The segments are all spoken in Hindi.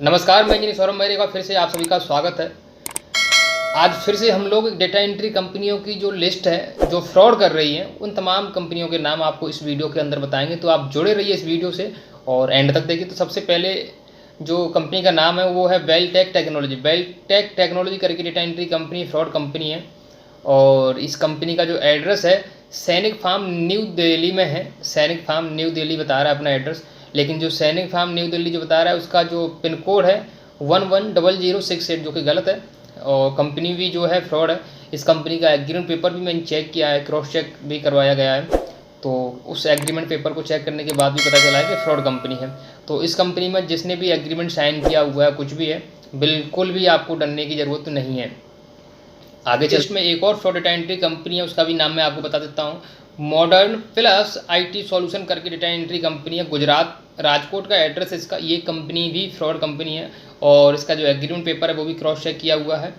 नमस्कार, मैं इंजीनियर सौरभ मेरे का फिर से आप सभी का स्वागत है। आज फिर से हम लोग डेटा एंट्री कंपनियों की जो लिस्ट है जो फ्रॉड कर रही हैं उन तमाम कंपनियों के नाम आपको इस वीडियो के अंदर बताएंगे, तो आप जुड़े रहिए इस वीडियो से और एंड तक देखिए। तो सबसे पहले जो कंपनी का नाम है वो है बेलटेक टेक्नोलॉजी। बेलटेक टेक्नोलॉजी करके data entry company fraud company है और इस कंपनी का जो एड्रेस है सैनिक फार्म न्यू दिल्ली में है। सैनिक फार्म न्यू दिल्ली बता रहा है अपना एड्रेस, लेकिन जो सैनिक फार्म न्यू दिल्ली जो बता रहा है उसका जो पिन कोड है 110068 जो कि गलत है और कंपनी भी जो है फ्रॉड है। इस कंपनी का एग्रीमेंट पेपर भी मैंने चेक किया है, क्रॉस चेक भी करवाया गया है, तो उस एग्रीमेंट पेपर को चेक करने के बाद भी पता चला है कि फ्रॉड कंपनी है। तो इस कंपनी में जिसने भी एग्रीमेंट साइन किया हुआ है कुछ भी है, बिल्कुल भी आपको डरने की ज़रूरत नहीं है। आगे चल इसमें एक और फ्रॉड डेटा एंट्री कंपनी है, उसका भी नाम मैं आपको बता देता हूँ। मॉडर्न प्लस IT सॉल्यूशन करके डेटा एंट्री कंपनी है, गुजरात राजकोट का एड्रेस है इसका। ये कंपनी भी फ्रॉड कंपनी है और इसका जो एग्रीमेंट पेपर है वो भी क्रॉस चेक किया हुआ है।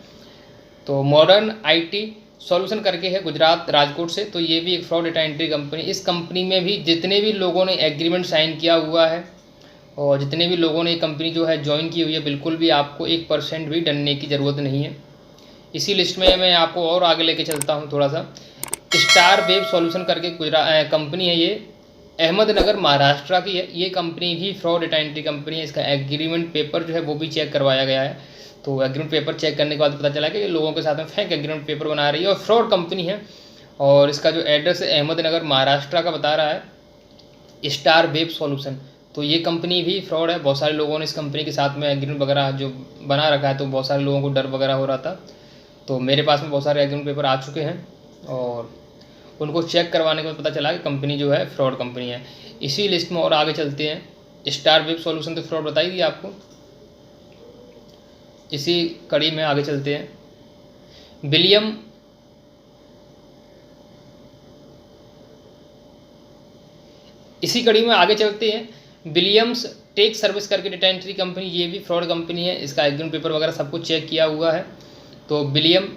तो मॉडर्न IT सॉल्यूशन करके है गुजरात राजकोट से, तो ये भी एक फ्रॉड डेटा एंट्री कंपनी। इस कंपनी में भी जितने भी लोगों ने एग्रीमेंट साइन किया हुआ है और जितने भी लोगों ने ये कंपनी जो है ज्वाइन की हुई है, बिल्कुल भी आपको 1% भी डरने की ज़रूरत नहीं है। इसी लिस्ट में मैं आपको और आगे लेके चलता हूँ थोड़ा सा। स्टार वेब सॉल्यूशन करके कंपनी है, ये अहमदनगर महाराष्ट्र की है। ये कंपनी भी फ्रॉड डेटा एंट्री कंपनी है। इसका एग्रीमेंट पेपर जो है वो भी चेक करवाया गया है, तो एग्रीमेंट पेपर चेक करने के बाद पता चला कि ये लोगों के साथ में फेक एग्रीमेंट पेपर बना रही है और फ्रॉड कंपनी है। और इसका जो एड्रेस है अहमदनगर महाराष्ट्र का बता रहा है स्टार वेब सॉल्यूशन। तो ये कंपनी भी फ्रॉड है। बहुत सारे लोगों ने इस कंपनी के साथ में एग्रीमेंट वगैरह जो बना रखा है, तो बहुत सारे लोगों को डर वगैरह हो रहा था। तो मेरे पास में बहुत सारे एग्रीमेंट पेपर आ चुके हैं और उनको चेक करवाने के बाद पता चला कि कंपनी जो है फ्रॉड कंपनी है। इसी लिस्ट में और आगे चलते हैं। स्टार वेब सॉल्यूशन तो फ्रॉड बताई दी आपको, इसी कड़ी में आगे चलते हैं। विलियम इसी कड़ी में आगे चलते हैं। विलियम्स टेक सर्विस करके डेटा एंट्री कंपनी, ये भी फ्रॉड कंपनी है। इसका एग्रीमेंट पेपर वगैरह सब कुछ चेक किया हुआ है। तो विलियम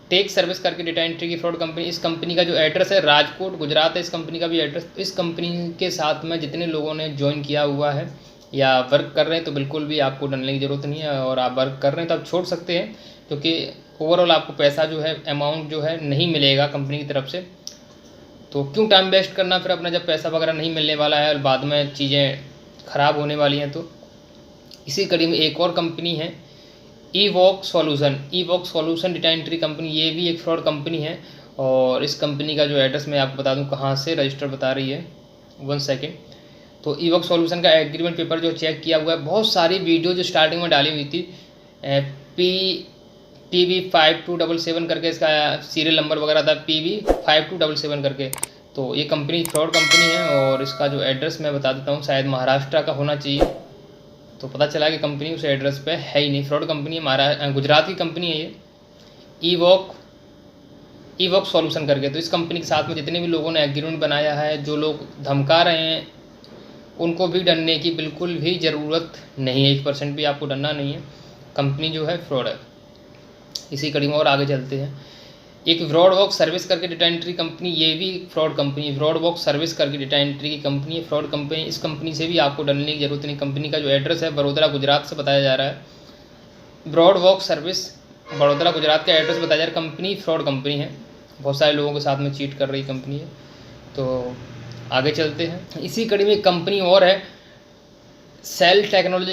टेक सर्विस करके डेटा एंट्री की फ्रॉड कंपनी। इस कंपनी का जो एड्रेस है राजकोट गुजरात है इस कंपनी का भी एड्रेस। इस कंपनी के साथ में जितने लोगों ने ज्वाइन किया हुआ है या वर्क कर रहे हैं, तो बिल्कुल भी आपको डरने की ज़रूरत नहीं है। और आप वर्क कर रहे हैं तो आप छोड़ सकते हैं, क्योंकि ओवरऑल आपको पैसा जो है अमाउंट जो है नहीं मिलेगा कंपनी की तरफ से। तो क्यों टाइम वेस्ट करना फिर अपना, जब पैसा वगैरह नहीं मिलने वाला है और बाद में चीज़ें ख़राब होने वाली हैं। तो इसी कड़ी में एक और कंपनी है ईवॉक सॉल्यूशन डेटा एंट्री कंपनी। ये भी एक फ्रॉड कंपनी है और इस कंपनी का जो एड्रेस मैं आपको बता दूं कहाँ से रजिस्टर बता रही है, 1 सेकेंड। तो ईवॉक सॉल्यूशन का एग्रीमेंट पेपर जो चेक किया हुआ है, बहुत सारी वीडियो जो स्टार्टिंग में डाली हुई थी, PB5277 करके इसका सीरियल नंबर वगैरह था, PB5277 करके। तो ये कंपनी फ्रॉड कंपनी है और इसका जो एड्रेस मैं बता देता हूँ, शायद महाराष्ट्र का होना चाहिए। तो पता चला कि कंपनी उस एड्रेस पे है ही नहीं, फ्रॉड कंपनी है, हमारा गुजरात की कंपनी है ये ईवॉक सॉल्यूशन करके। तो इस कंपनी के साथ में जितने भी लोगों ने एग्रीमेंट बनाया है, जो लोग धमका रहे हैं, उनको भी डरने की बिल्कुल भी ज़रूरत नहीं है। 1% भी आपको डरना नहीं है, कंपनी जो है फ्रॉड है। इसी कड़ी में और आगे चलते हैं। एक ब्रॉडवॉक सर्विस करके डेटा एंट्री कंपनी, ये भी फ्रॉड कंपनी। ब्रॉडवॉक सर्विस करके डेटा एंट्री की कंपनी है, फ्रॉड कंपनी। इस कंपनी से भी आपको डरने की जरूरत नहीं। कंपनी का जो एड्रेस है बड़ोदरा गुजरात से बताया जा रहा है। ब्रॉडवॉक सर्विस बड़ोदरा गुजरात का एड्रेस बताया जा रहा है। कंपनी फ्रॉड कंपनी है, बहुत सारे लोगों के साथ में चीट कर रही कंपनी है। तो आगे चलते हैं। इसी कड़ी में एक कंपनी और है सेल टेक्नोलॉजी